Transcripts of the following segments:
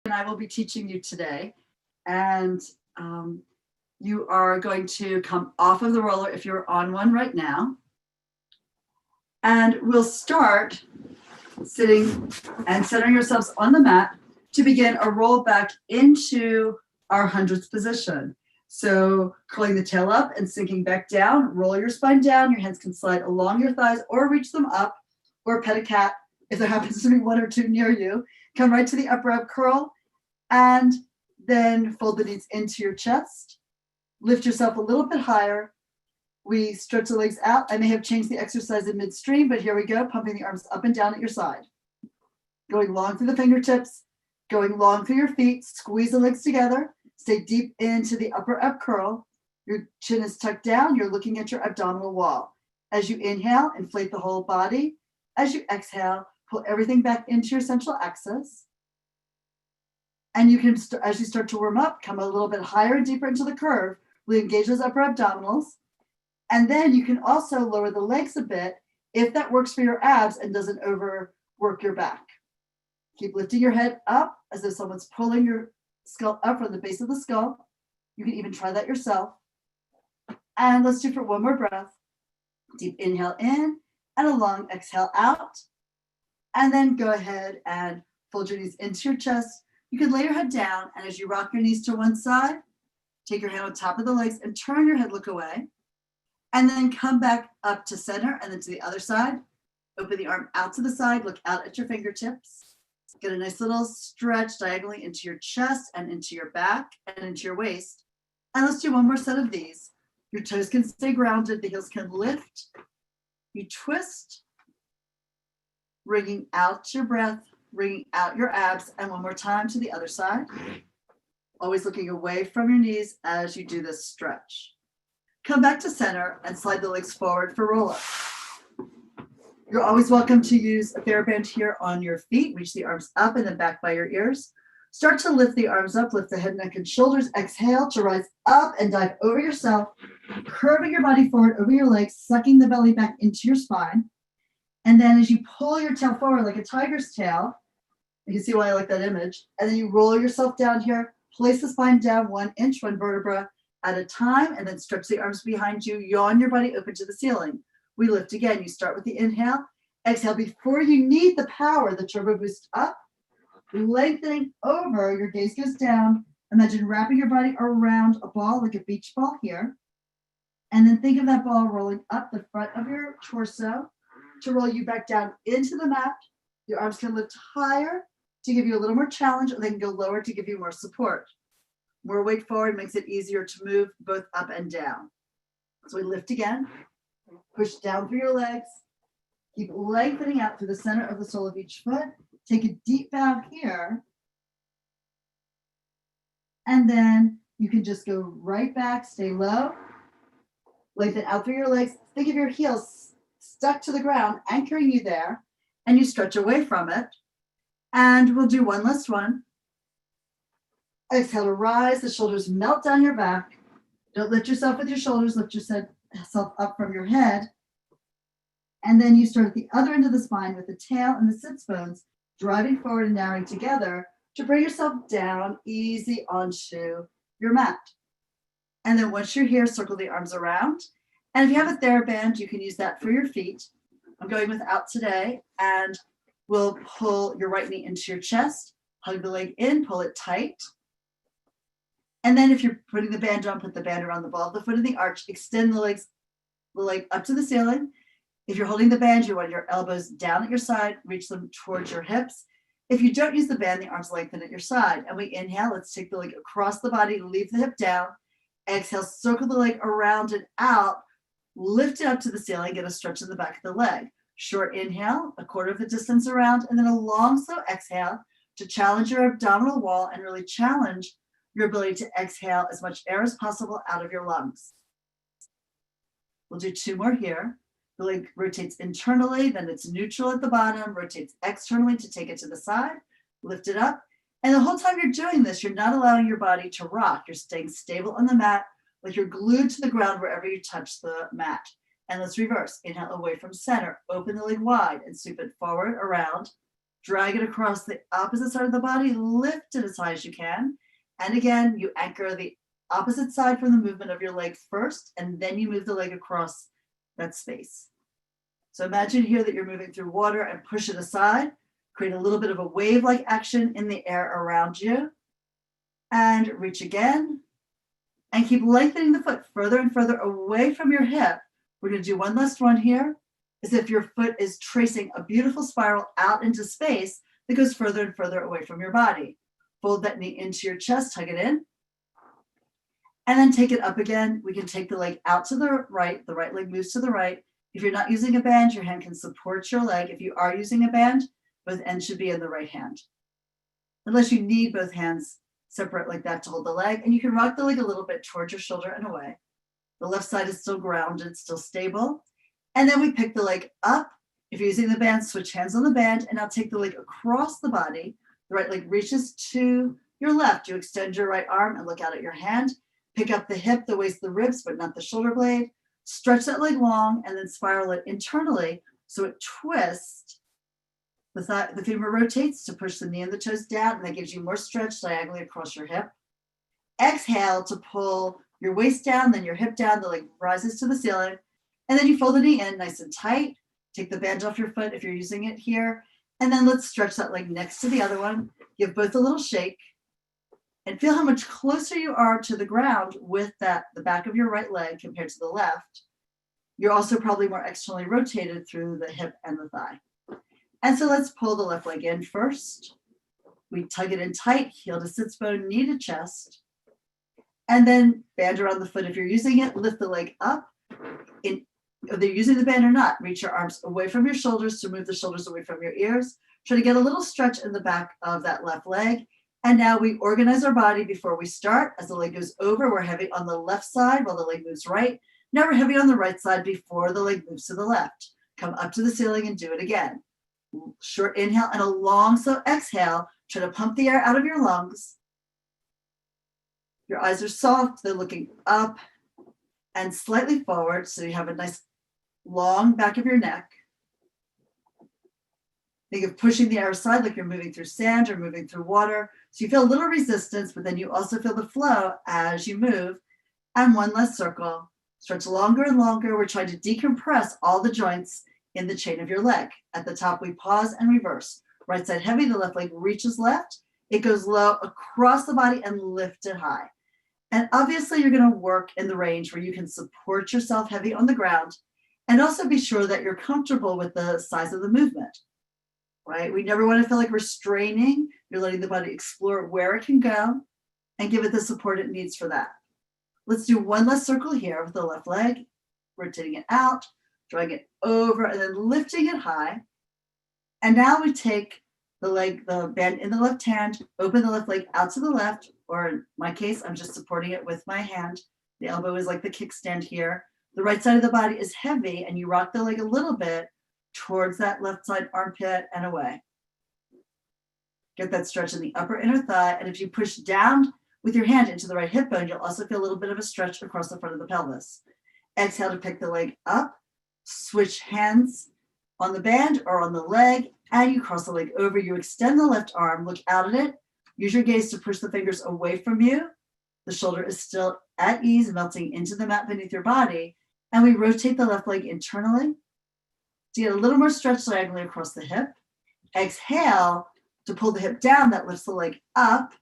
and I will be teaching you today. And you are going to come off of the roller if you're on one right now. And we'll start sitting and centering yourselves on the mat to begin a roll back into our hundredths position. So curling the tail up and sinking back down, roll your spine down. Your hands can slide along your thighs or reach them up, or pet a cat if there happens to be one or two near you. Come right to the upper ab curl and then fold the knees into your chest. Lift yourself a little bit higher. We stretch the legs out. I may have changed the exercise in midstream, but here we go, pumping the arms up and down at your side. Going long through the fingertips, going long through your feet, squeeze the legs together, stay deep into the upper ab curl. Your chin is tucked down, you're looking at your abdominal wall. As you inhale, inflate the whole body. As you exhale, pull everything back into your central axis. And you can, as you start to warm up, come a little bit higher and deeper into the curve. Really engage those upper abdominals. And then you can also lower the legs a bit if that works for your abs and doesn't overwork your back. Keep lifting your head up as if someone's pulling your skull up from the base of the skull. You can even try that yourself. And let's do for one more breath. Deep inhale in and a long exhale out. And then go ahead and fold your knees into your chest. You can lay your head down, and as you rock your knees to one side, take your hand on top of the legs and turn your head, look away. And then come back up to center and then to the other side. Open the arm out to the side, look out at your fingertips. Get a nice little stretch diagonally into your chest and into your back and into your waist. And let's do one more set of these. Your toes can stay grounded, the heels can lift. You twist, wringing out your breath, wringing out your abs, and one more time to the other side. Always looking away from your knees as you do this stretch. Come back to center and slide the legs forward for roll up. You're always welcome to use a TheraBand here on your feet. Reach the arms up and then back by your ears. Start to lift the arms up, lift the head, neck, and shoulders. Exhale to rise up and dive over yourself, curving your body forward over your legs, sucking the belly back into your spine. And then as you pull your tail forward like a tiger's tail, you can see why I like that image. And then you roll yourself down here, place the spine down 1 inch, 1 vertebra at a time, and then stretch the arms behind you, yawn your body open to the ceiling. We lift again. You start with the inhale, exhale. Before you need the power, the turbo boost up, lengthening over, your gaze goes down. Imagine wrapping your body around a ball like a beach ball here. And then think of that ball rolling up the front of your torso to roll you back down into the mat. Your arms can lift higher to give you a little more challenge, or they can go lower to give you more support. More weight forward makes it easier to move both up and down. So we lift again, push down through your legs, keep lengthening out through the center of the sole of each foot. Take a deep bow here. And then you can just go right back, stay low, lengthen out through your legs. Think of your heels stuck to the ground, anchoring you there, and you stretch away from it. And we'll do one last one. Exhale to rise, the shoulders melt down your back. Don't lift yourself with your shoulders, lift yourself up from your head. And then you start at the other end of the spine with the tail and the sits bones driving forward and narrowing together to bring yourself down easy onto your mat. And then once you're here, circle the arms around. And if you have a TheraBand, you can use that for your feet. I'm going without today, and we'll pull your right knee into your chest, hug the leg in, pull it tight. And then if you're putting the band on, put the band around the ball of the foot of the arch, extend the leg up to the ceiling. If you're holding the band, you want your elbows down at your side, reach them towards your hips. If you don't use the band, the arms lengthen at your side. And we inhale, let's take the leg across the body, leave the hip down. Exhale, circle the leg around and out, lift it up to the ceiling, get a stretch in the back of the leg. Short inhale, a quarter of the distance around, and then a long, slow exhale to challenge your abdominal wall and really challenge your ability to exhale as much air as possible out of your lungs. We'll do 2 more here. The leg rotates internally, then it's neutral at the bottom, rotates externally to take it to the side, lift it up. And the whole time you're doing this, you're not allowing your body to rock. You're staying stable on the mat, like you're glued to the ground wherever you touch the mat. And let's reverse. Inhale away from center, open the leg wide and sweep it forward, around. drag it across the opposite side of the body, lift it as high as you can. And again, you anchor the opposite side from the movement of your leg first, and then you move the leg across that space. So imagine here that you're moving through water and push it aside, create a little bit of a wave-like action in the air around you, and reach again, and keep lengthening the foot further and further away from your hip. We're going to do one last one here, as if your foot is tracing a beautiful spiral out into space that goes further and further away from your body. Fold that knee into your chest, hug it in, and then take it up again. We can take the leg out to the right leg moves to the right. If you're not using a band, your hand can support your leg. If you are using a band, both ends should be in the right hand. Unless you need both hands separate like that to hold the leg, and you can rock the leg a little bit towards your shoulder and away. The left side is still grounded, still stable. And then we pick the leg up. If you're using the band, switch hands on the band, and now take the leg across the body. The right leg reaches to your left. You extend your right arm and look out at your hand. Pick up the hip, the waist, the ribs, but not the shoulder blade. Stretch that leg long and then spiral it internally so it twists. The femur rotates to push the knee and the toes down, and that gives you more stretch diagonally across your hip. Exhale to pull your waist down, then your hip down, the leg rises to the ceiling, and then you fold the knee in nice and tight. Take the band off your foot if you're using it here, and then let's stretch that leg next to the other one. Give both a little shake, and feel how much closer you are to the ground with the back of your right leg compared to the left. You're also probably more externally rotated through the hip and the thigh. And so let's pull the left leg in first. We tug it in tight, heel to sits bone, knee to chest. And then band around the foot if you're using it, lift the leg up. Whether you're using the band or not, reach your arms away from your shoulders to move the shoulders away from your ears. Try to get a little stretch in the back of that left leg. And now we organize our body before we start. As the leg goes over, we're heavy on the left side while the leg moves right. Now we're heavy on the right side before the leg moves to the left. Come up to the ceiling and do it again. Short inhale and a long slow exhale. Try to pump the air out of your lungs. Your eyes are soft. They're looking up and slightly forward. So you have a nice long back of your neck. Think of pushing the air aside like you're moving through sand or moving through water. So you feel a little resistance, but then you also feel the flow as you move. And one last circle. Stretch longer and longer. We're trying to decompress all the joints in the chain of your leg. At the top, we pause and reverse. Right side heavy, the left leg reaches left. It goes low across the body and lift it high. And obviously, you're going to work in the range where you can support yourself heavy on the ground and also be sure that you're comfortable with the size of the movement, right? We never want to feel like we're straining. You're letting the body explore where it can go and give it the support it needs for that. Let's do one last circle here with the left leg, rotating it out, drawing it over, and then lifting it high. And now we take the band in the left hand, open the left leg out to the left, or in my case, I'm just supporting it with my hand. The elbow is like the kickstand here. The right side of the body is heavy, and you rock the leg a little bit towards that left side armpit and away. Get that stretch in the upper inner thigh, and if you push down with your hand into the right hip bone, you'll also feel a little bit of a stretch across the front of the pelvis. Exhale to pick the leg up, switch hands on the band or on the leg, and you cross the leg over. You extend the left arm, look out at it, use your gaze to push the fingers away from you. The shoulder is still at ease, melting into the mat beneath your body, and we rotate the left leg internally to get a little more stretch diagonally across the hip. Exhale to pull the hip down, that lifts the leg up.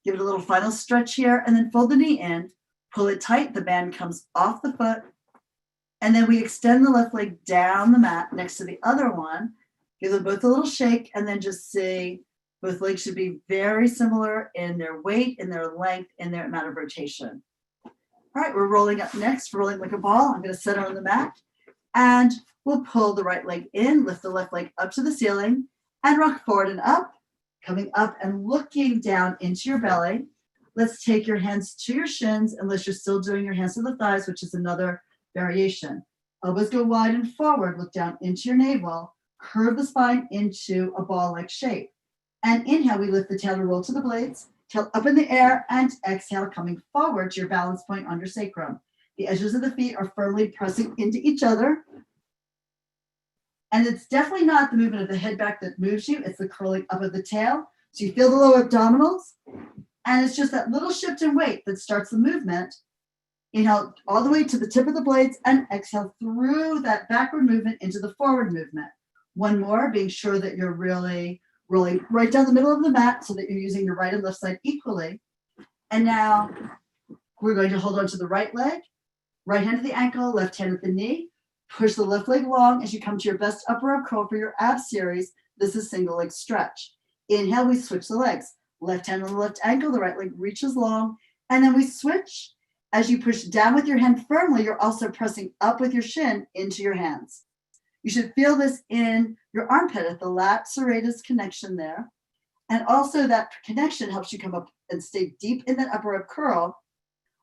Give it a little final stretch here, and then fold the knee in, pull it tight, the band comes off the foot, and then we extend the left leg down the mat next to the other one, give them both a little shake, and then just see both legs should be very similar in their weight, in their length, in their amount of rotation. All right, we're rolling up next, rolling like a ball. I'm going to set it on the mat, and we'll pull the right leg in, lift the left leg up to the ceiling, and rock forward and up, coming up and looking down into your belly. Let's take your hands to your shins, unless you're still doing your hands to the thighs, which is another variation. Elbows go wide and forward, look down into your navel, curve the spine into a ball-like shape. And inhale, we lift the tail to roll to the blades, tail up in the air, and exhale, coming forward to your balance point on your sacrum. The edges of the feet are firmly pressing into each other. And it's definitely not the movement of the head back that moves you. It's the curling up of the tail. So you feel the lower abdominals. And it's just that little shift in weight that starts the movement. Inhale all the way to the tip of the blades and exhale through that backward movement into the forward movement. One more, being sure that you're really rolling right down the middle of the mat so that you're using your right and left side equally. And now we're going to hold on to the right leg, right hand at the ankle, left hand at the knee. Push the left leg long as you come to your best upper arm curl for your ab series. This is single leg stretch. Inhale, we switch the legs. Left hand on the left ankle, the right leg reaches long, and then we switch. As you push down with your hand firmly, you're also pressing up with your shin into your hands. You should feel this in your armpit at the lat serratus connection there. And also that connection helps you come up and stay deep in that upper ab curl.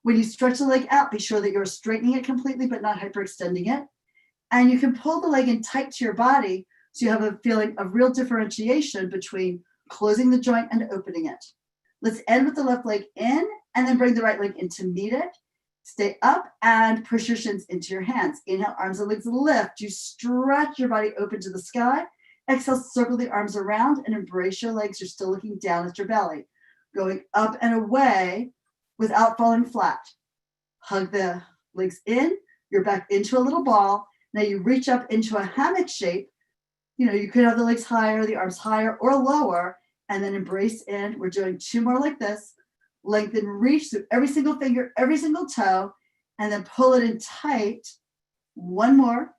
When you stretch the leg out, be sure that you're straightening it completely, but not hyperextending it. And you can pull the leg in tight to your body so you have a feeling of real differentiation between closing the joint and opening it. Let's end with the left leg in and then bring the right leg in to meet it. Stay up and push your shins into your hands. Inhale, arms and legs lift. You stretch your body open to the sky. Exhale, circle the arms around and embrace your legs. You're still looking down at your belly. Going up and away without falling flat. Hug the legs in. You're back into a little ball. Now you reach up into a hammock shape. You could have the legs higher, the arms higher or lower, and then embrace in. We're doing 2 more like this. Lengthen, reach through every single finger, every single toe, and then pull it in tight. 1 more.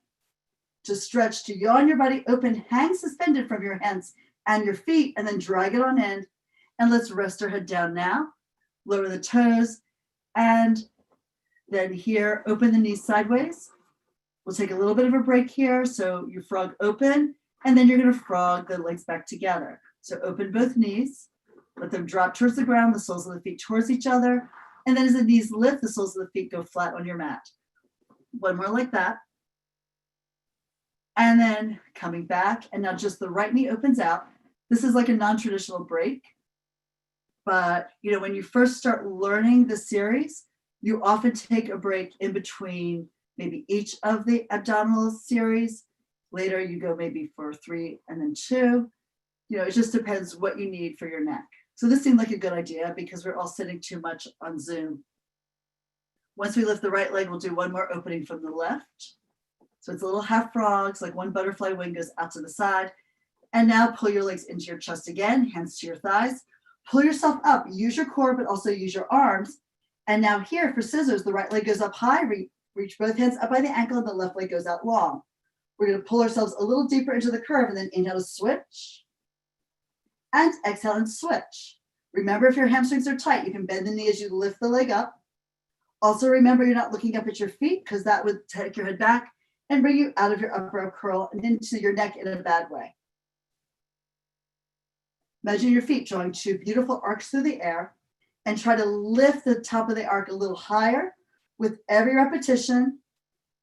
To stretch, to yawn your body open, hang suspended from your hands and your feet, and then drag it on in. And let's rest our head down now. Lower the toes, and then here, open the knees sideways. We'll take a little bit of a break here. So you frog open, and then you're going to frog the legs back together. So open both knees, let them drop towards the ground, the soles of the feet towards each other. And then as the knees lift, the soles of the feet go flat on your mat. 1 more like that. And then coming back, and now just the right knee opens out. This is like a non-traditional break. But when you first start learning the series, you often take a break in between maybe each of the abdominal series. Later, you go maybe for 3 and then 2. It just depends what you need for your neck. So this seemed like a good idea because we're all sitting too much on Zoom. Once we lift the right leg, we'll do 1 more opening from the left. So it's a little half frogs, like 1 butterfly wing goes out to the side. And now pull your legs into your chest again, hands to your thighs. Pull yourself up, use your core, but also use your arms. And now here for scissors, the right leg goes up high, reach both hands up by the ankle, and the left leg goes out long. We're going to pull ourselves a little deeper into the curve, and then inhale to switch. And exhale and switch. Remember, if your hamstrings are tight, you can bend the knee as you lift the leg up. Also remember, you're not looking up at your feet because that would take your head back and bring you out of your upper curl and into your neck in a bad way. Imagine your feet drawing 2 beautiful arcs through the air, and try to lift the top of the arc a little higher with every repetition.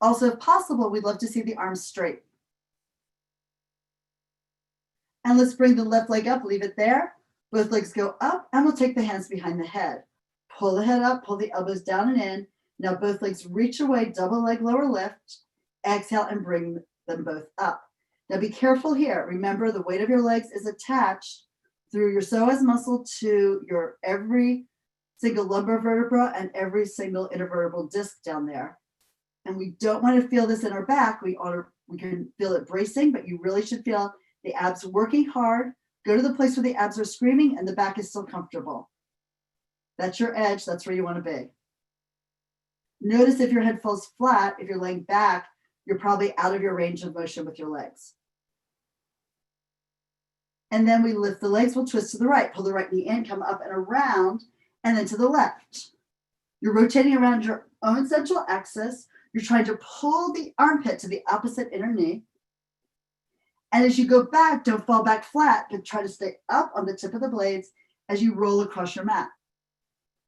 Also, if possible, we'd love to see the arms straight. And let's bring the left leg up, leave it there. Both legs go up, and we'll take the hands behind the head. Pull the head up, pull the elbows down and in. Now both legs reach away, double leg lower lift. Exhale and bring them both up. Now be careful here. Remember, the weight of your legs is attached through your psoas muscle to your every single lumbar vertebra and every single intervertebral disc down there. And we don't want to feel this in our back. We can feel it bracing, but you really should feel the abs working hard. Go to the place where the abs are screaming and the back is still comfortable. That's your edge. That's where you want to be. Notice if your head falls flat, if you're laying back, you're probably out of your range of motion with your legs. And then we lift the legs, we'll twist to the right, pull the right knee in, come up and around, and then to the left. You're rotating around your own central axis. You're trying to pull the armpit to the opposite inner knee. And as you go back, don't fall back flat, but try to stay up on the tip of the blades as you roll across your mat.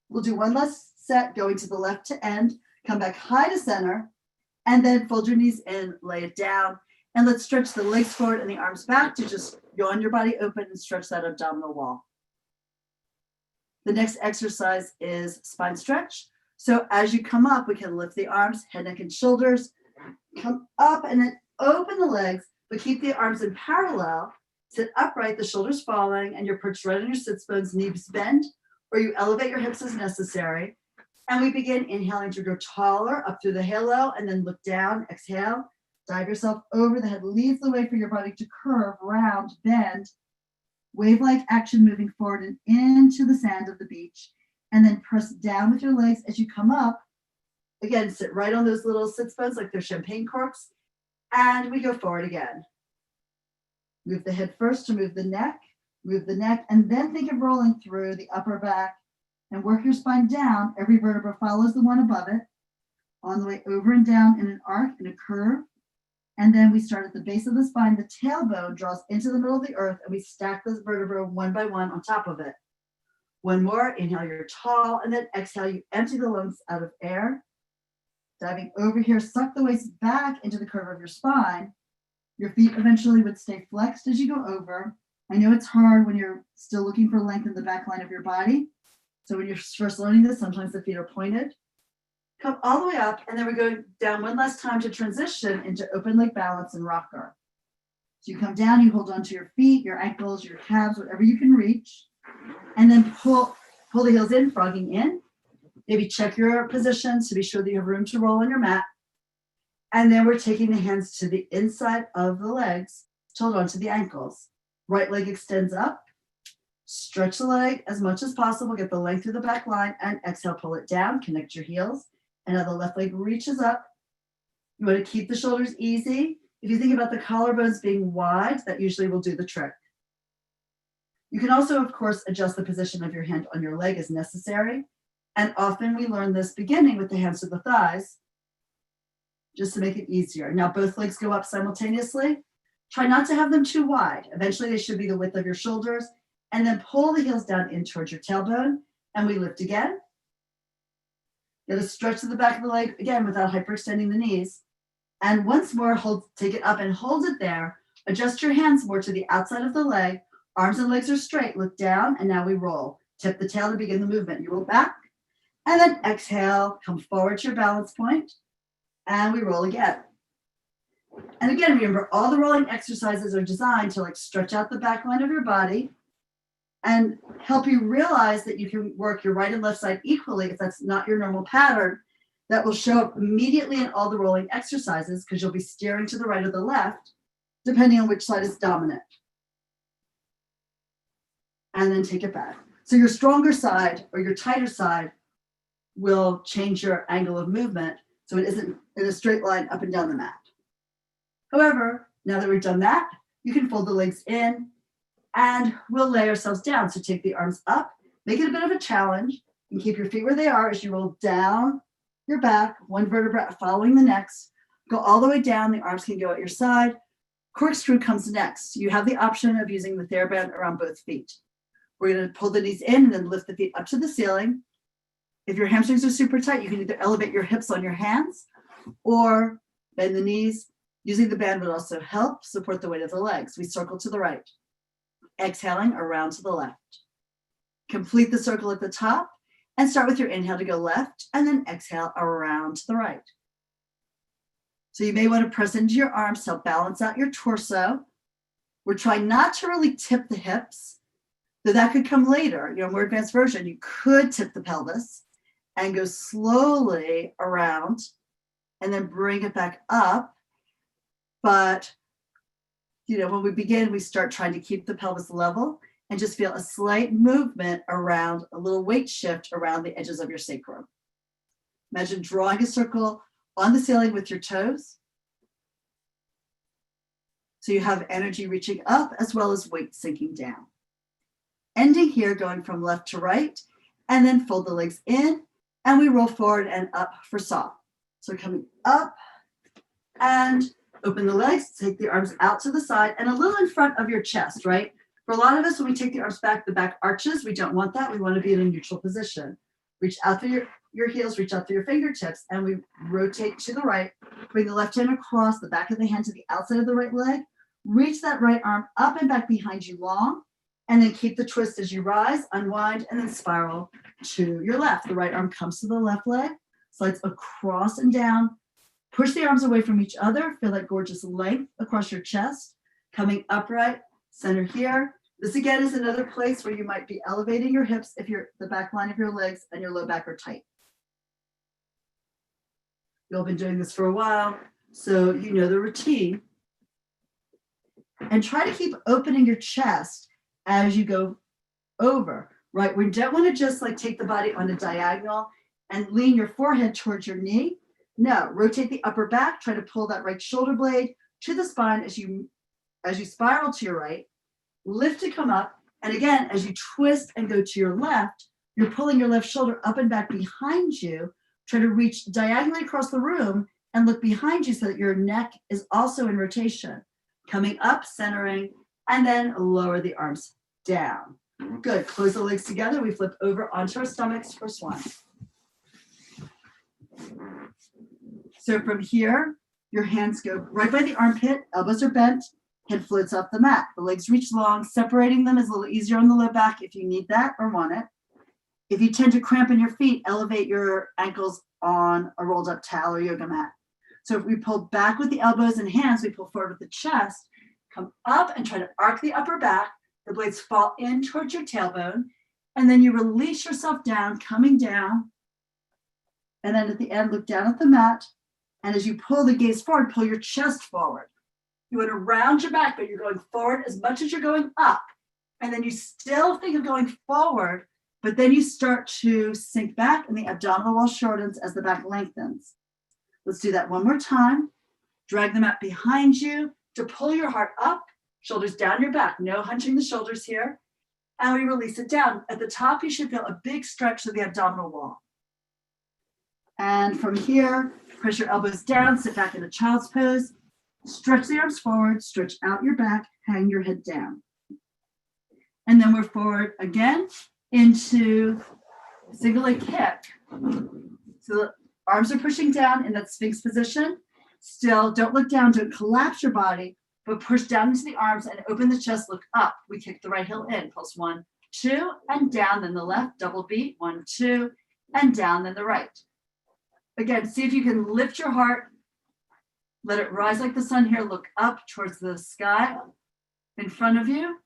We'll do 1 last set, going to the left to end, come back high to center, and then fold your knees in, lay it down, and let's stretch the legs forward and the arms back to just yawn your body open and stretch that abdominal wall. The next exercise is spine stretch. So as you come up, we can lift the arms, head, neck, and shoulders, come up and then open the legs, but keep the arms in parallel. Sit upright, the shoulders falling, and you're perched right on your sits bones, knees bend, or you elevate your hips as necessary. And we begin inhaling to go taller up through the halo and then look down, exhale, dive yourself over. The head leads the way for your body to curve, round, bend, wave-like action moving forward and into the sand of the beach. And then press down with your legs as you come up. Again, sit right on those little sits bones like they're champagne corks. And we go forward again. Move the head first to move the neck, and then think of rolling through the upper back and work your spine down. Every vertebra follows the one above it, on the way over and down in an arc, in a curve. And then we start at the base of the spine. The tailbone draws into the middle of the earth, and we stack those vertebrae one by one on top of it. One more, inhale, you're tall, and then exhale, you empty the lungs out of air. Diving over here, suck the waist back into the curve of your spine. Your feet eventually would stay flexed as you go over. I know it's hard when you're still looking for length in the back line of your body. So when you're first learning this, sometimes the feet are pointed. Come all the way up, and then we're going down one last time to transition into open leg balance and rocker. So you come down, you hold onto your feet, your ankles, your calves, whatever you can reach, and then pull the heels in, frogging in. Maybe check your positions to be sure that you have room to roll on your mat. And then we're taking the hands to the inside of the legs to hold on to the ankles. Right leg extends up. Stretch the leg as much as possible. Get the length through the back line, and exhale, pull it down. Connect your heels. And now the left leg reaches up. You want to keep the shoulders easy. If you think about the collarbones being wide, that usually will do the trick. You can also, of course, adjust the position of your hand on your leg as necessary. And often we learn this beginning with the hands to the thighs, just to make it easier. Now both legs go up simultaneously. Try not to have them too wide. Eventually they should be the width of your shoulders. And then pull the heels down in towards your tailbone. And we lift again. Get a stretch to the back of the leg, again, without hyperextending the knees. And once more, take it up and hold it there. Adjust your hands more to the outside of the leg. Arms and legs are straight. Look down, and now we roll. Tip the tail to begin the movement. You roll back, and then exhale. Come forward to your balance point, and we roll again. And again, remember, all the rolling exercises are designed to stretch out the back line of your body and help you realize that you can work your right and left side equally if that's not your normal pattern. That will show up immediately in all the rolling exercises because you'll be steering to the right or the left, depending on which side is dominant. And then take it back. So your stronger side or your tighter side will change your angle of movement so it isn't in a straight line up and down the mat. However, now that we've done that, you can fold the legs in and we'll lay ourselves down. So take the arms up, make it a bit of a challenge, and keep your feet where they are as you roll down your back, one vertebra following the next. Go all the way down. The arms can go at your side. Corkscrew comes next. You have the option of using the TheraBand around both feet. We're going to pull the knees in and then lift the feet up to the ceiling. If your hamstrings are super tight, you can either elevate your hips on your hands or bend the knees. Using the band would also help support the weight of the legs. We circle to the right, exhaling around to the left. Complete the circle at the top and start with your inhale to go left and then exhale around to the right. So you may want to press into your arms to help balance out your torso. We're trying not to really tip the hips, though that could come later. More advanced version, you could tip the pelvis and go slowly around and then bring it back up. But, when we begin, we start trying to keep the pelvis level and just feel a slight movement around, a little weight shift around the edges of your sacrum. Imagine drawing a circle on the ceiling with your toes. So you have energy reaching up as well as weight sinking down. Ending here, going from left to right, and then fold the legs in, and we roll forward and up for saw. So coming up and open the legs, take the arms out to the side and a little in front of your chest, right? For a lot of us, when we take the arms back, the back arches. We don't want that. We want to be in a neutral position. Reach out through your heels, reach out through your fingertips, and we rotate to the right. Bring the left hand across the back of the hand to the outside of the right leg. Reach that right arm up and back behind you long, and then keep the twist as you rise, unwind, and then spiral to your left. The right arm comes to the left leg, slides across and down, Push the arms away from each other. Feel that gorgeous length across your chest, coming upright, center here. This again is another place where you might be elevating your hips if the back line of your legs and your low back are tight. You've all been doing this for a while, so you know the routine. And try to keep opening your chest as you go over, right? We don't want to just like take the body on a diagonal and lean your forehead towards your knee. No, rotate the upper back, try to pull that right shoulder blade to the spine as you spiral to your right, lift to come up. And again, as you twist and go to your left, you're pulling your left shoulder up and back behind you. Try to reach diagonally across the room and look behind you so that your neck is also in rotation. Coming up, centering, and then lower the arms down. Good. Close the legs together. We flip over onto our stomachs for swan. So from here, your hands go right by the armpit, elbows are bent, head floats off the mat. The legs reach long. Separating them is a little easier on the low back if you need that or want it. If you tend to cramp in your feet, elevate your ankles on a rolled up towel or yoga mat. So if we pull back with the elbows and hands, we pull forward with the chest, come up and try to arc the upper back. The blades fall in towards your tailbone. And then you release yourself down, coming down. And then at the end, look down at the mat. And as you pull the gaze forward, pull your chest forward. You want to round your back, but you're going forward as much as you're going up. And then you still think of going forward, but then you start to sink back and the abdominal wall shortens as the back lengthens. Let's do that one more time. Drag the mat behind you to pull your heart up, shoulders down your back. No hunching the shoulders here. And we release it down. At the top, you should feel a big stretch of the abdominal wall. And from here, press your elbows down, sit back in a child's pose. Stretch the arms forward, stretch out your back, hang your head down. And then we're forward again into single leg kick. So the arms are pushing down in that Sphinx position. Still, don't look down, don't collapse your body, but push down into the arms and open the chest, look up. We kick the right heel in, pulse 1, 2, and down, then the left, double beat, 1, 2, and down, then the right. Again, see if you can lift your heart, let it rise like the sun here, look up towards the sky in front of you,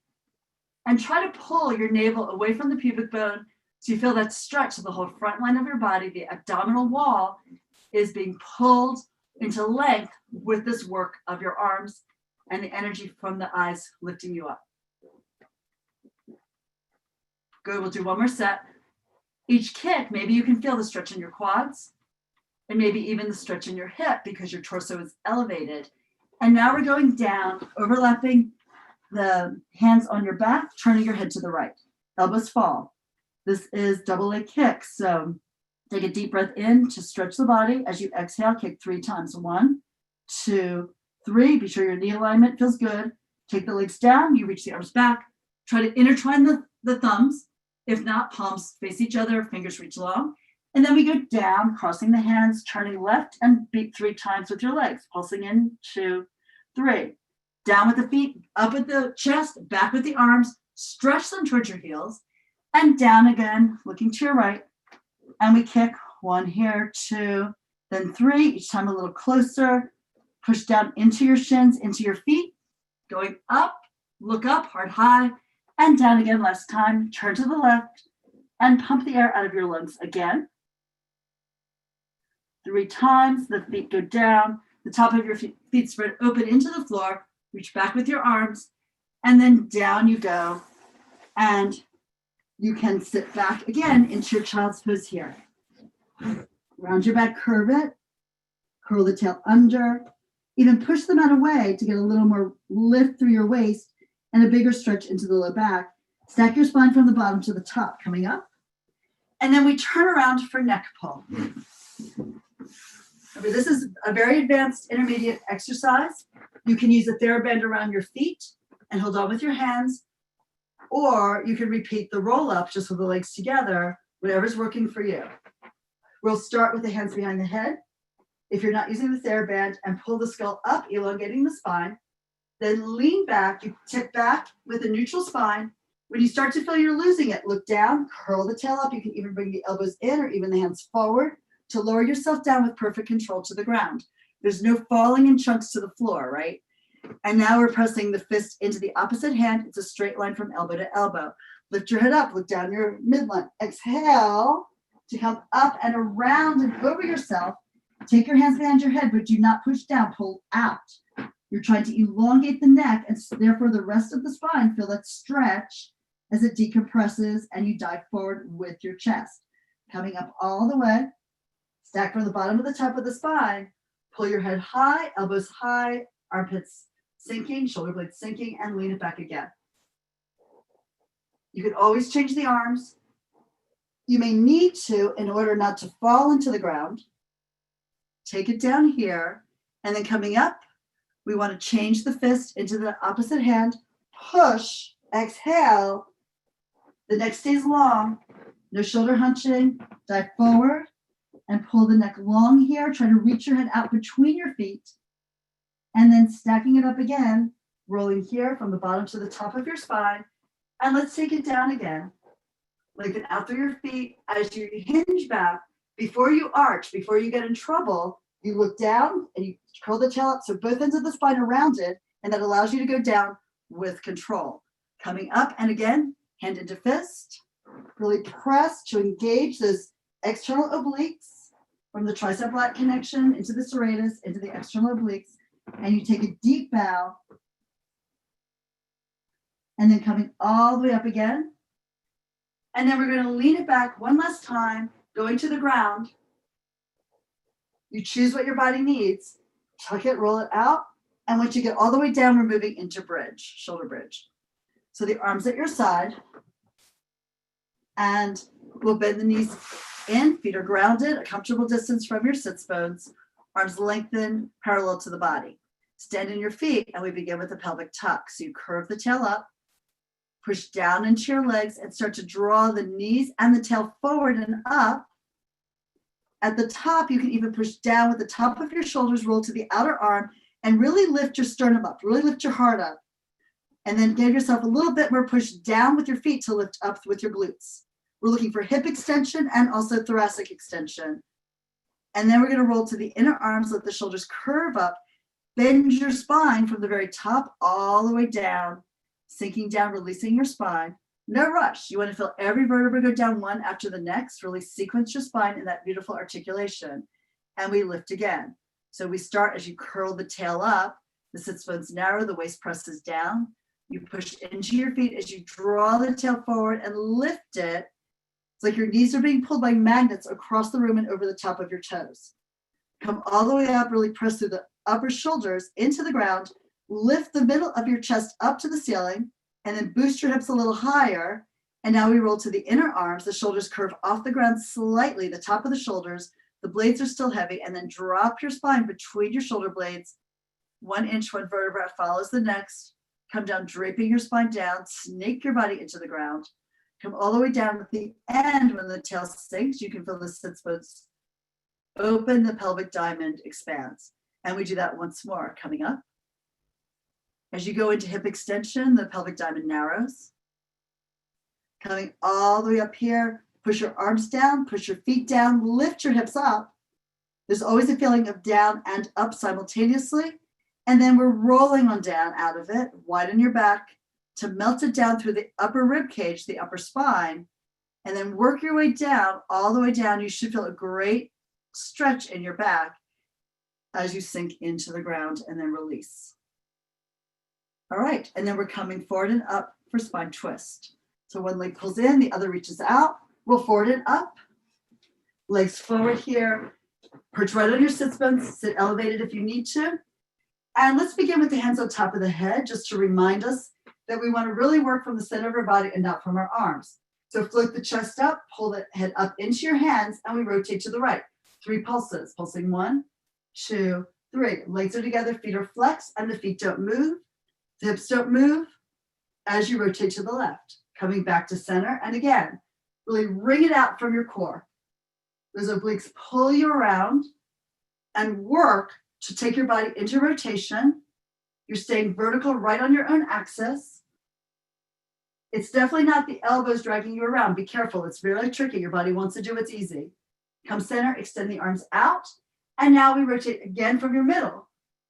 and try to pull your navel away from the pubic bone so you feel that stretch of the whole front line of your body. The abdominal wall is being pulled into length with this work of your arms and the energy from the eyes lifting you up. Good, we'll do one more set. Each kick, maybe you can feel the stretch in your quads and maybe even the stretch in your hip because your torso is elevated. And now we're going down, overlapping the hands on your back, turning your head to the right. Elbows fall. This is double leg kick. So take a deep breath in to stretch the body. As you exhale, kick 3 times. 1, 2, 3. Be sure your knee alignment feels good. Take the legs down. You reach the arms back. Try to intertwine the thumbs. If not, palms face each other, fingers reach long. And then we go down, crossing the hands, turning left and beat 3 times with your legs. Pulsing in, 2, 3. Down with the feet, up with the chest, back with the arms. Stretch them towards your heels. And down again, looking to your right. And we kick 1 here, 2, then 3. Each time a little closer. Push down into your shins, into your feet. Going up, look up, heart high. And down again last time. Turn to the left. And pump the air out of your lungs again. 3 times. The feet go down. The top of your feet spread open into the floor. Reach back with your arms. And then down you go. And you can sit back again into your child's pose here. Round your back, curve it. Curl the tail under. Even push the mat away to get a little more lift through your waist and a bigger stretch into the low back. Stack your spine from the bottom to the top, coming up. And then we turn around for neck pull. Okay, this is a very advanced intermediate exercise. You can use a TheraBand around your feet and hold on with your hands, or you can repeat the roll up just with the legs together, whatever's working for you. We'll start with the hands behind the head. If you're not using the TheraBand, and pull the skull up, elongating the spine. Then lean back, you tip back with a neutral spine. When you start to feel you're losing it, look down, curl the tail up. You can even bring the elbows in or even the hands forward to lower yourself down with perfect control to the ground. There's no falling in chunks to the floor, right? And now we're pressing the fist into the opposite hand. It's a straight line from elbow to elbow. Lift your head up, look down your midline. Exhale to come up and around and over yourself. Take your hands behind your head, but do not push down, pull out. You're trying to elongate the neck, and therefore the rest of the spine, feel that stretch as it decompresses and you dive forward with your chest. Coming up all the way, stack from the bottom to the top of the spine, pull your head high, elbows high, armpits sinking, shoulder blades sinking, and lean it back again. You can always change the arms. You may need to, in order not to fall into the ground, take it down here, and then coming up, we want to change the fist into the opposite hand, push, exhale. The neck stays long, no shoulder hunching, dive forward, and pull the neck long here. Try to reach your head out between your feet, and then stacking it up again, rolling here from the bottom to the top of your spine. And let's take it down again. Lengthen out through your feet as you hinge back. Before you arch, before you get in trouble, you look down and you curl the tail up so both ends of the spine are rounded, and that allows you to go down with control. Coming up, and again, hand into fist. Really press to engage those external obliques from the tricep lat connection into the serratus, into the external obliques, and you take a deep bow. And then coming all the way up again. And then we're going to lean it back one last time, going to the ground. You choose what your body needs. Tuck it, roll it out. And once you get all the way down, we're moving into bridge, shoulder bridge. So the arms at your side. And we'll bend the knees in, feet are grounded, a comfortable distance from your sits bones, arms lengthened, parallel to the body. Stand in your feet, and we begin with the pelvic tuck. So you curve the tail up, push down into your legs, and start to draw the knees and the tail forward and up. At the top, you can even push down with the top of your shoulders, roll to the outer arm, and really lift your sternum up, really lift your heart up. And then give yourself a little bit more push down with your feet to lift up with your glutes. We're looking for hip extension and also thoracic extension. And then we're going to roll to the inner arms, let the shoulders curve up, bend your spine from the very top all the way down, sinking down, releasing your spine. No rush. You want to feel every vertebra go down one after the next. Really sequence your spine in that beautiful articulation. And we lift again. So we start as you curl the tail up, the sits bones narrow, the waist presses down. You push into your feet as you draw the tail forward and lift it. It's like your knees are being pulled by magnets across the room and over the top of your toes. Come all the way up, really press through the upper shoulders into the ground, lift the middle of your chest up to the ceiling, and then boost your hips a little higher. And now we roll to the inner arms. The shoulders curve off the ground slightly, the top of the shoulders. The blades are still heavy, and then drop your spine between your shoulder blades. 1 inch, one vertebra follows the next. Come down, draping your spine down, snake your body into the ground. Come all the way down at the end. When the tail sinks, you can feel the sits bones open, the pelvic diamond expands. And we do that once more, coming up. As you go into hip extension, the pelvic diamond narrows. Coming all the way up here, push your arms down, push your feet down, lift your hips up. There's always a feeling of down and up simultaneously. And then we're rolling on down out of it. Widen your back to melt it down through the upper rib cage, the upper spine, and then work your way down, all the way down. You should feel a great stretch in your back as you sink into the ground and then release. All right, and then we're coming forward and up for spine twist. So one leg pulls in, the other reaches out, roll forward and up. Legs forward here, perch right on your sits bones, sit elevated if you need to. And let's begin with the hands on top of the head, just to remind us that we want to really work from the center of our body and not from our arms. So float the chest up, pull the head up into your hands, and we rotate to the right. 3 pulses, pulsing 1, 2, 3. Legs are together, feet are flexed, and the feet don't move. The hips don't move as you rotate to the left. Coming back to center, and again, really wring it out from your core. Those obliques pull you around and work to take your body into rotation. You're staying vertical right on your own axis. It's definitely not the elbows dragging you around. Be careful, it's really tricky. Your body wants to do what's easy. Come center, extend the arms out, And now we rotate again from your middle.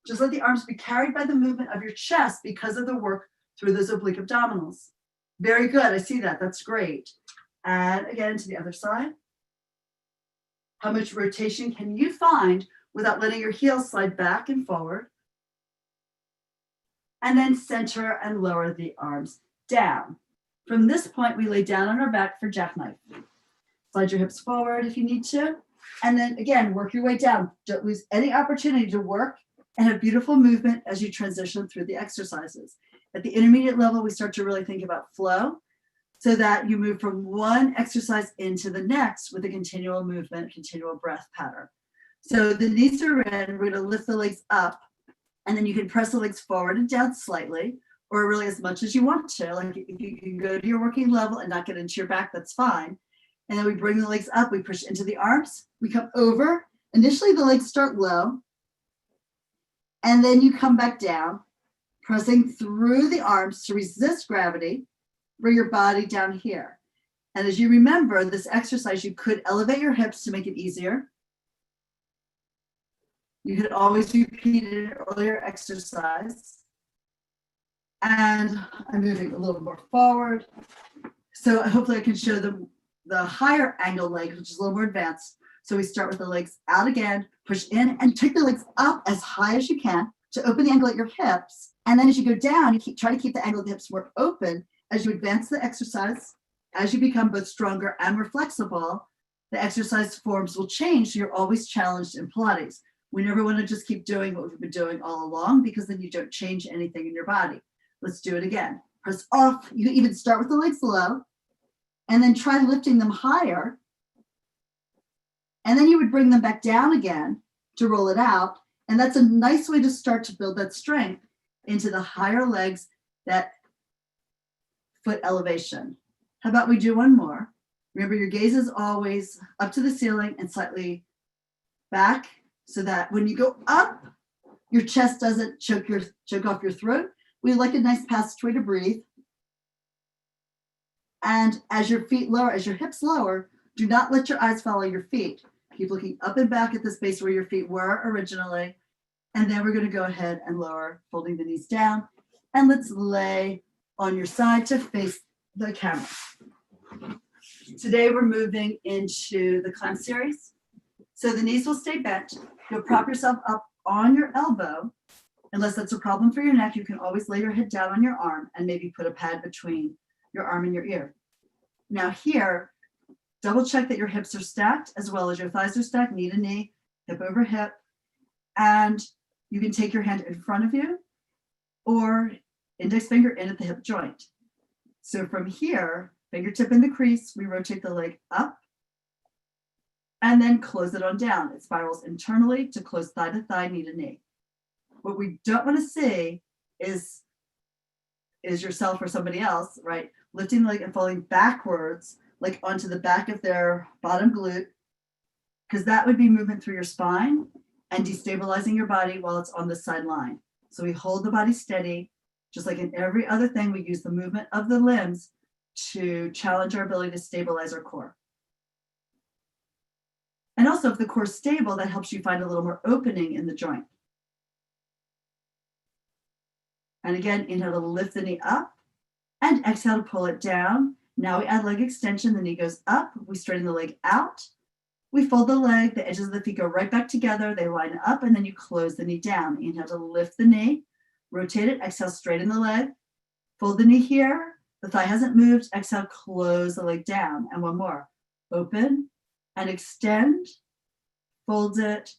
Just let the arms be carried by the movement of your chest because of the work through those oblique abdominals. Very good. I see that. That's great. And again to the other side. How much rotation can you find without letting your heels slide back and forward? And then center and lower the arms down. From this point, we lay down on our back for jackknife. Slide your hips forward if you need to. And then again, work your way down. Don't lose any opportunity to work and have beautiful movement as you transition through the exercises. At the intermediate level, we start to really think about flow so that you move from one exercise into the next with a continual movement, continual breath pattern. So the knees are in, we're gonna lift the legs up, and then you can press the legs forward and down slightly, or really as much as you want to. Like if you can go to your working level and not get into your back, that's fine. And then we bring the legs up, we push into the arms, we come over. Initially the legs start low, and then you come back down, pressing through the arms to resist gravity, bring your body down here. And as you remember, this exercise, you could elevate your hips to make it easier. You could always repeat an earlier exercise. And I'm moving a little more forward. So hopefully I can show them the higher angle leg, which is a little more advanced. So we start with the legs out again, push in and take the legs up as high as you can to open the angle at your hips. And then as you go down, you try to keep the angle of the hips more open as you advance the exercise. As you become both stronger and more flexible, the exercise forms will change. So you're always challenged in Pilates. We never want to just keep doing what we've been doing all along because then you don't change anything in your body. Let's do it again. Press off. You can even start with the legs low and then try lifting them higher. And then you would bring them back down again to roll it out. And that's a nice way to start to build that strength into the higher legs, that foot elevation. How about we do one more? Remember, your gaze is always up to the ceiling and slightly back so that when you go up, your chest doesn't choke off your throat. We like a nice passageway to breathe. And as your feet lower, as your hips lower, do not let your eyes follow your feet. Keep looking up and back at the space where your feet were originally. And then we're going to go ahead and lower, folding the knees down. And let's lay on your side to face the camera. Today we're moving into the climb series. So the knees will stay bent. You'll prop yourself up on your elbow. Unless that's a problem for your neck, you can always lay your head down on your arm and maybe put a pad between your arm and your ear. Now here, double check that your hips are stacked as well as your thighs are stacked, knee to knee, hip over hip. And you can take your hand in front of you or index finger in at the hip joint. So from here, fingertip in the crease, we rotate the leg up and then close it on down. It spirals internally to close thigh to thigh, knee to knee. What we don't want to see is yourself or somebody else, right? Lifting the leg and falling backwards, like onto the back of their bottom glute, because that would be movement through your spine and destabilizing your body while it's on the sideline. So we hold the body steady. Just like in every other thing, we use the movement of the limbs to challenge our ability to stabilize our core. And also, if the core is stable, that helps you find a little more opening in the joint. And again, inhale to lift the knee up and exhale to pull it down. Now we add leg extension. The knee goes up. We straighten the leg out. We fold the leg. The edges of the feet go right back together. They line up, and then you close the knee down. Inhale to lift the knee. Rotate it. Exhale, straighten the leg. Fold the knee here. The thigh hasn't moved. Exhale, close the leg down. And one more. Open and extend. Fold it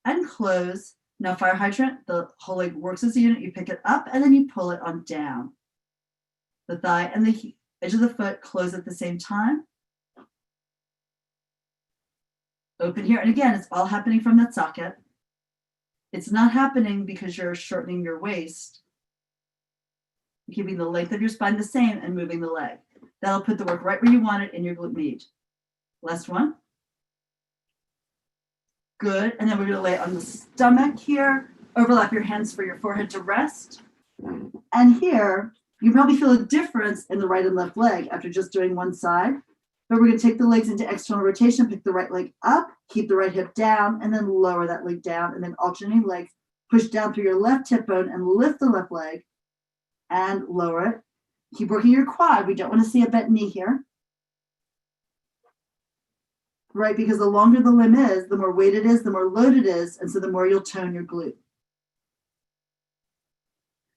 and close. Now fire hydrant, the whole leg works as a unit. You pick it up and then you pull it on down. The thigh and the edge of the foot close at the same time. Open here. And again, it's all happening from that socket. It's not happening because you're shortening your waist. You're keeping the length of your spine the same and moving the leg. That'll put the work right where you want it in your glute med. Last one. Good. And then we're going to lay on the stomach here. Overlap your hands for your forehead to rest. And here, you probably feel a difference in the right and left leg after just doing one side. But we're going to take the legs into external rotation, pick the right leg up, keep the right hip down, and then lower that leg down, and then alternating legs, push down through your left hip bone and lift the left leg and lower it. Keep working your quad. We don't want to see a bent knee here. Right, because the longer the limb is, the more weight it is, the more load it is, and so the more you'll tone your glute.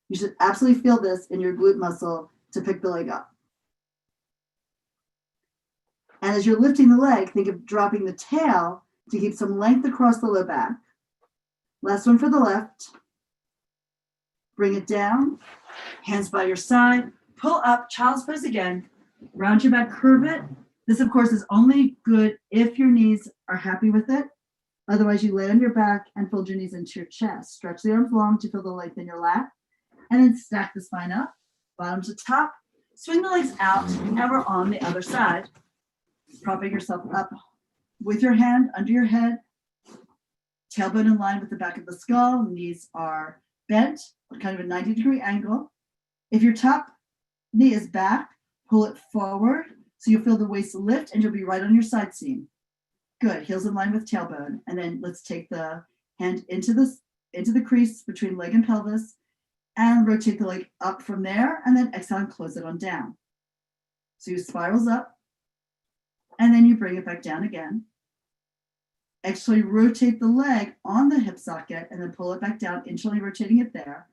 You should absolutely feel this in your glute muscle to pick the leg up. And as you're lifting the leg, think of dropping the tail to keep some length across the low back. Last one for the left. Bring it down, hands by your side, pull up, child's pose again, round your back, curve it. This, of course, is only good if your knees are happy with it. Otherwise, you lay on your back and fold your knees into your chest. Stretch the arms long to feel the length in your lat, and then stack the spine up, bottom to top. Swing the legs out, and we're on the other side. Propping yourself up with your hand under your head, tailbone in line with the back of the skull, knees are bent, kind of a 90-degree angle. If your top knee is back, pull it forward so you'll feel the waist lift and you'll be right on your side seam. Good, heels in line with tailbone. And then let's take the hand into the crease between leg and pelvis and rotate the leg up from there, and then exhale and close it on down. So you spirals up, and then you bring it back down again. Actually rotate the leg on the hip socket and then pull it back down, internally rotating it there.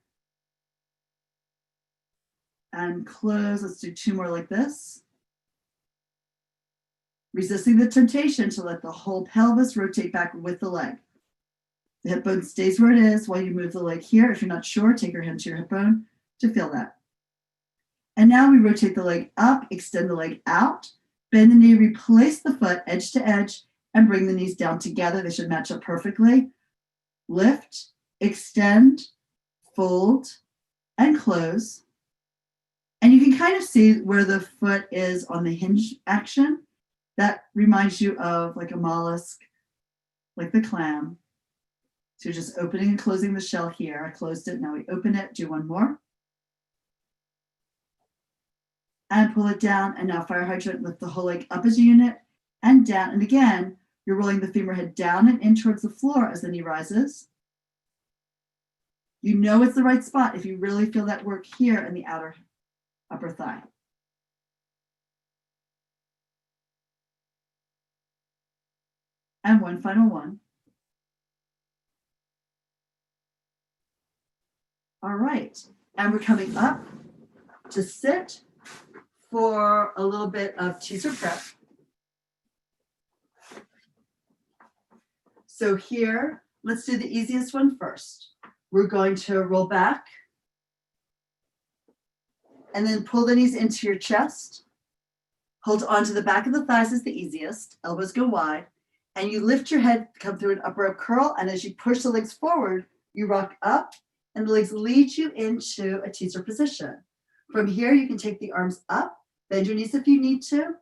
And close. Let's do 2 more like this. Resisting the temptation to let the whole pelvis rotate back with the leg. The hip bone stays where it is while you move the leg here. If you're not sure, take your hand to your hip bone to feel that. And now we rotate the leg up, extend the leg out, bend the knee, replace the foot edge to edge, and bring the knees down together. They should match up perfectly. Lift, extend, fold, and close. And you can kind of see where the foot is on the hinge action. That reminds you of like a mollusk, like the clam. So you're just opening and closing the shell here. I closed it, now we open it, do 1 more. And pull it down, and now fire hydrant, lift the whole leg up as a unit and down. And again, you're rolling the femur head down and in towards the floor as the knee rises. You know it's the right spot if you really feel that work here in the outer upper thigh. And one final one. All right, and we're coming up to sit for a little bit of teaser prep. So here, let's do the easiest one first. We're going to roll back and then pull the knees into your chest. Hold onto the back of the thighs is the easiest. Elbows go wide. And you lift your head, come through an upper up curl. And as you push the legs forward, you rock up and the legs lead you into a teaser position. From here, you can take the arms up, bend your knees if you need to,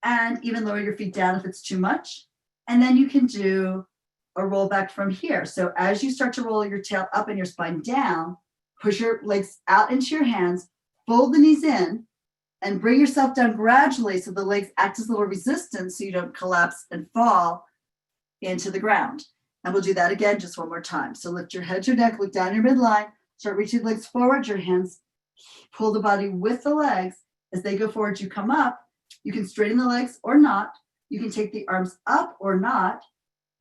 and even lower your feet down if it's too much. And then you can do a roll back from here. So as you start to roll your tail up and your spine down, push your legs out into your hands, fold the knees in, and bring yourself down gradually so the legs act as a little resistance so you don't collapse and fall into the ground. And we'll do that again just 1 more time. So lift your head to your neck, look down your midline, start reaching the legs forward, your hands pull the body with the legs. As they go forward, you come up. You can straighten the legs or not. You can take the arms up or not.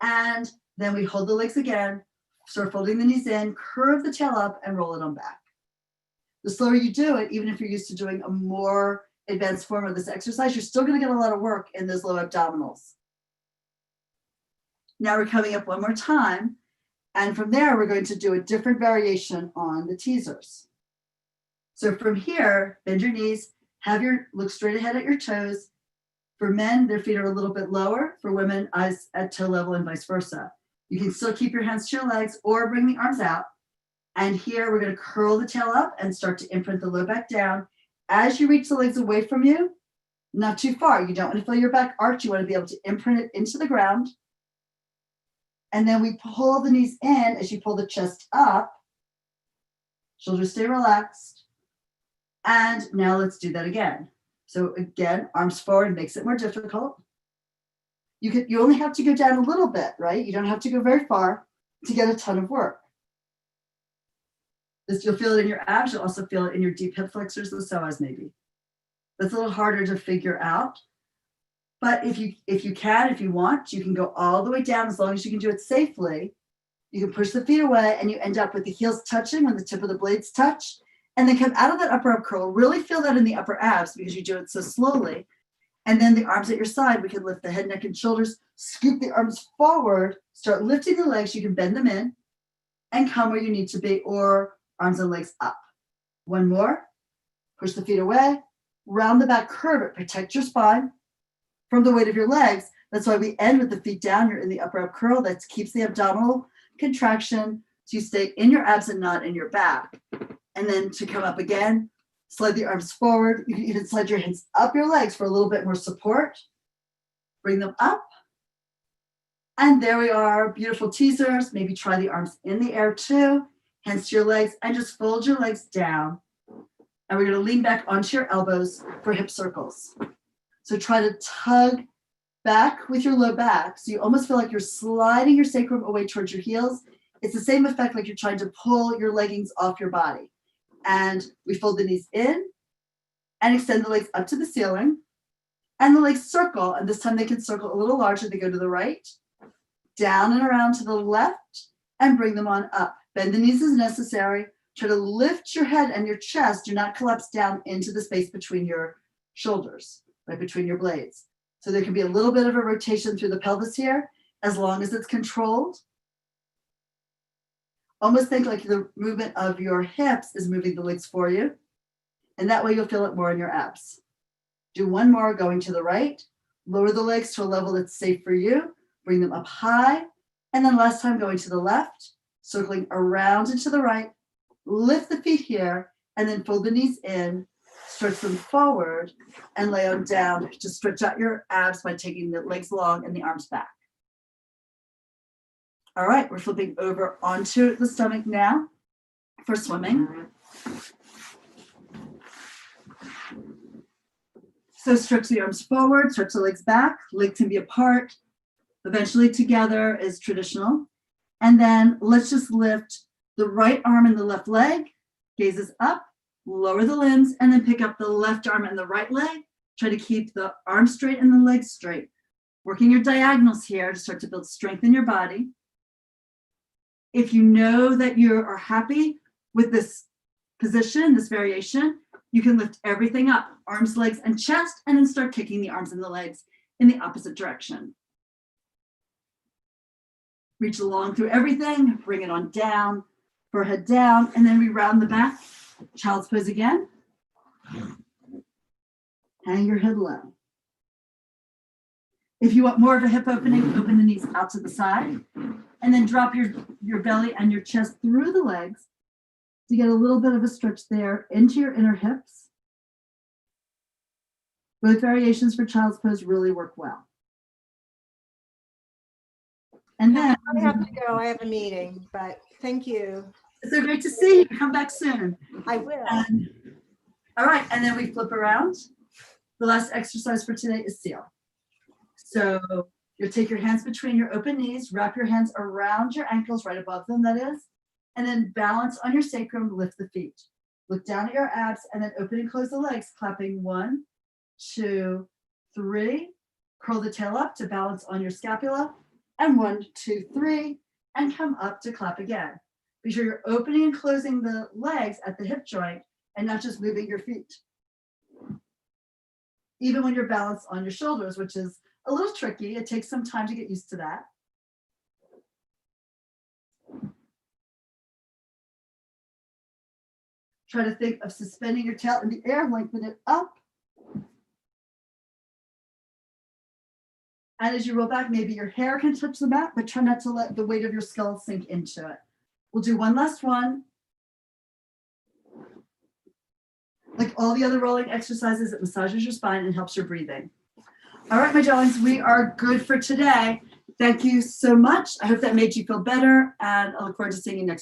And then we hold the legs again, start folding the knees in, curve the tail up, and roll it on back. The slower you do it, even if you're used to doing a more advanced form of this exercise, you're still going to get a lot of work in those low abdominals. Now we're coming up 1 more time. And from there, we're going to do a different variation on the teasers. So from here, bend your knees, look straight ahead at your toes. For men, their feet are a little bit lower. For women, eyes at toe level and vice versa. You can still keep your hands to your legs or bring the arms out. And here we're going to curl the tail up and start to imprint the low back down. As you reach the legs away from you, not too far. You don't want to feel your back arch. You want to be able to imprint it into the ground. And then we pull the knees in as you pull the chest up. Shoulders stay relaxed. And now let's do that again. So again, arms forward makes it more difficult. You only have to go down a little bit, right? You don't have to go very far to get a ton of work. This, you'll feel it in your abs. You'll also feel it in your deep hip flexors, the psoas maybe. That's a little harder to figure out. But if you want, you can go all the way down as long as you can do it safely. You can push the feet away and you end up with the heels touching when the tip of the blades touch, and then come out of that upper ab curl. Really feel that in the upper abs because you do it so slowly. And then the arms at your side, we can lift the head, neck, and shoulders, scoop the arms forward, start lifting the legs. You can bend them in and come where you need to be, or arms and legs up. One more, push the feet away, round the back, curve it, protect your spine from the weight of your legs. That's why we end with the feet down. You're in the upper ab curl. That keeps the abdominal contraction so you stay in your abs and not in your back. And then to come up again, slide the arms forward. You can even slide your hands up your legs for a little bit more support. Bring them up. And there we are, beautiful teasers. Maybe try the arms in the air too. Hands to your legs and just fold your legs down. And we're going to lean back onto your elbows for hip circles. So try to tug back with your low back. So you almost feel like you're sliding your sacrum away towards your heels. It's the same effect like you're trying to pull your leggings off your body. And we fold the knees in and extend the legs up to the ceiling. And the legs circle. And this time they can circle a little larger. They go to the right, down and around to the left, and bring them on up. Bend the knees as necessary. Try to lift your head and your chest. Do not collapse down into the space between your shoulders, right between your blades. So there can be a little bit of a rotation through the pelvis here, as long as it's controlled. Almost think like the movement of your hips is moving the legs for you. And that way you'll feel it more in your abs. Do one more going to the right. Lower the legs to a level that's safe for you. Bring them up high. And then last time going to the left, circling around and to the right. Lift the feet here and then fold the knees in. Stretch them forward and lay on down to stretch out your abs by taking the legs long and the arms back. All right, we're flipping over onto the stomach now for swimming. So stretch the arms forward, stretch the legs back. Legs can be apart. Eventually together is traditional. And then let's just lift the right arm and the left leg, gazes up, lower the limbs, and then pick up the left arm and the right leg. Try to keep the arm straight and the legs straight. Working your diagonals here to start to build strength in your body. If you know that you are happy with this position, this variation, you can lift everything up, arms, legs, and chest, and then start kicking the arms and the legs in the opposite direction. Reach along through everything, bring it on down, forehead down, and then we round the back. Child's pose again. Hang your head low. If you want more of a hip opening, open the knees out to the side, and then drop your belly and your chest through the legs to get a little bit of a stretch there into your inner hips. Both variations for child's pose really work well. And then I have to go. I have a meeting, but thank you. It's so great to see you. Come back soon. I will. All right, and then we flip around. The last exercise for today is seal. So you'll take your hands between your open knees, wrap your hands around your ankles, right above them, that is, and then balance on your sacrum, lift the feet. Look down at your abs, and then open and close the legs, clapping 1, 2, 3. Curl the tail up to balance on your scapula, and 1, 2, 3, and come up to clap again. Be sure you're opening and closing the legs at the hip joint and not just moving your feet. Even when you're balanced on your shoulders, which is a little tricky. It takes some time to get used to that. Try to think of suspending your tail in the air, lengthen it up. And as you roll back, maybe your hair can touch the mat, but try not to let the weight of your skull sink into it. We'll do one last one. Like all the other rolling exercises, it massages your spine and helps your breathing. All right, my darlings, we are good for today. Thank you so much. I hope that made you feel better, and I look forward to seeing you next